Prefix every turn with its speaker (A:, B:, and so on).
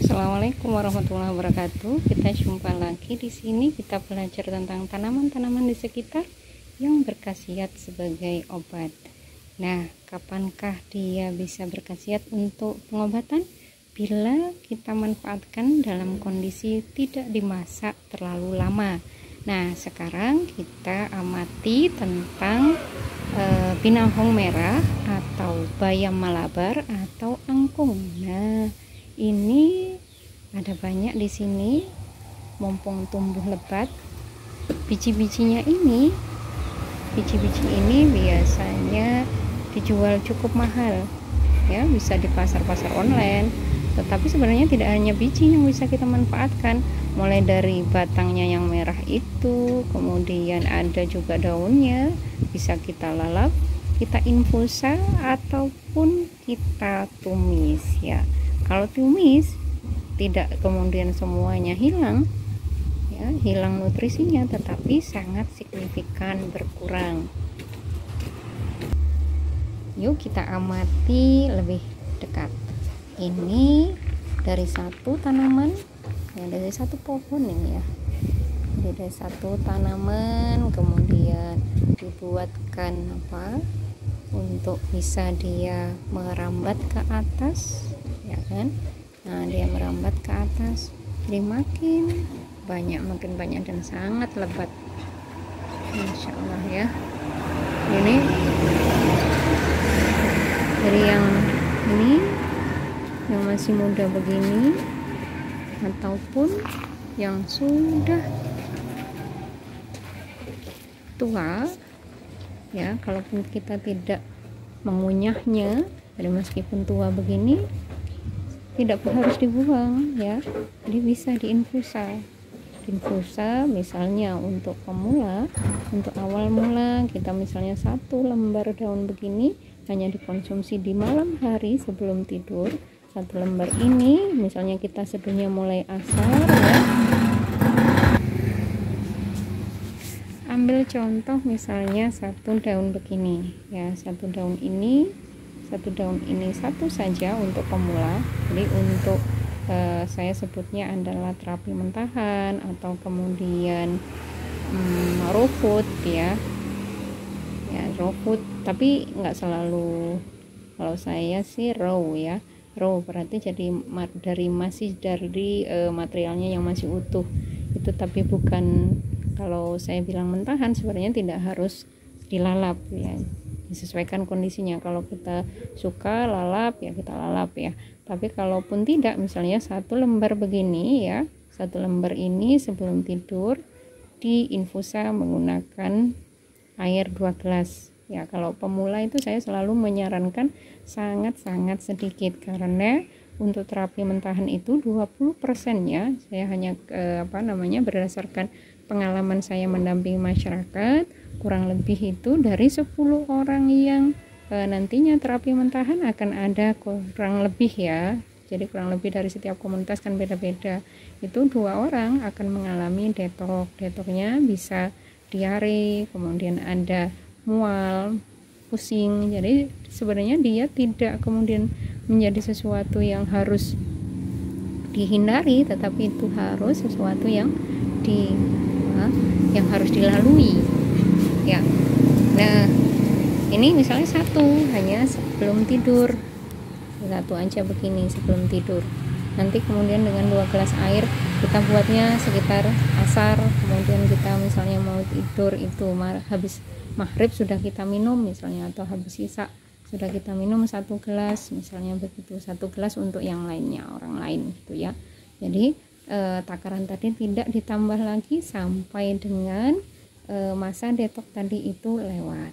A: Assalamualaikum warahmatullahi wabarakatuh. Kita jumpa lagi di sini. Kita belajar tentang tanaman-tanaman di sekitar yang berkhasiat sebagai obat. Nah, kapankah dia bisa berkhasiat untuk pengobatan? Bila kita manfaatkan dalam kondisi tidak dimasak terlalu lama. Nah, sekarang kita amati tentang pinangkong merah atau bayam malabar atau angkung. Nah, ini ada banyak di sini, mumpung tumbuh lebat. Biji-bijinya ini, biji-biji ini biasanya dijual cukup mahal, ya, bisa di pasar-pasar online. Tetapi sebenarnya tidak hanya biji yang bisa kita manfaatkan, mulai dari batangnya yang merah itu, kemudian ada juga daunnya, bisa kita lalap, kita infusa, ataupun kita tumis, ya. Kalau tumis tidak kemudian semuanya hilang, ya, hilang nutrisinya, tetapi sangat signifikan berkurang. Yuk kita amati lebih dekat. Ini dari satu tanaman, ya, dari satu pohon ini, ya. Jadi dari satu tanaman kemudian dibuatkan apa untuk bisa dia merambat ke atas, ya kan. Nah, dia merambat ke atas, jadi makin banyak dan sangat lebat, Masya Allah, ya. Ini dari yang ini yang masih muda begini, ataupun yang sudah tua, ya. Kalaupun kita tidak mengunyahnya, jadi meskipun tua begini tidak harus dibuang, ya. Jadi bisa diinfusa misalnya untuk pemula, untuk awal mula, kita misalnya 1 lembar daun begini hanya dikonsumsi di malam hari sebelum tidur. 1 lembar ini misalnya kita seduhnya mulai asar, ya. Ambil contoh misalnya 1 daun begini, ya. 1 daun ini satu saja untuk pemula. Jadi untuk saya sebutnya adalah terapi mentahan atau kemudian raw food, ya. Ya, raw food, tapi nggak selalu. Kalau saya sih raw, ya. Raw berarti jadi masih dari materialnya yang masih utuh itu, tapi bukan. Kalau saya bilang mentahan sebenarnya tidak harus dilalap, ya, disesuaikan kondisinya. Kalau kita suka lalap, ya kita lalap, ya. Tapi kalaupun tidak, misalnya 1 lembar begini, ya, 1 lembar ini sebelum tidur diinfusa menggunakan air 2 gelas. Ya, kalau pemula itu saya selalu menyarankan sangat-sangat sedikit, karena untuk terapi mentahan itu 20%, ya. Saya hanya berdasarkan pengalaman saya mendampingi masyarakat, kurang lebih itu dari 10 orang yang nantinya terapi mentahan akan ada kurang lebih, ya. Jadi kurang lebih dari setiap komunitas kan beda-beda. Itu 2 orang akan mengalami detok. Detoknya bisa diare, kemudian ada mual, pusing. Jadi sebenarnya dia tidak kemudian menjadi sesuatu yang harus dihindari, tetapi itu harus sesuatu yang harus dilalui, ya. Nah, ini misalnya 1 hanya sebelum tidur, 1 aja begini sebelum tidur. Nanti kemudian dengan 2 gelas air kita buatnya sekitar asar, kemudian kita misalnya mau tidur itu habis maghrib sudah kita minum misalnya, atau habis isya sudah kita minum 1 gelas misalnya begitu. 1 gelas untuk yang lainnya, orang lain gitu, ya. Jadi takaran tadi tidak ditambah lagi sampai dengan masa detok tadi itu lewat.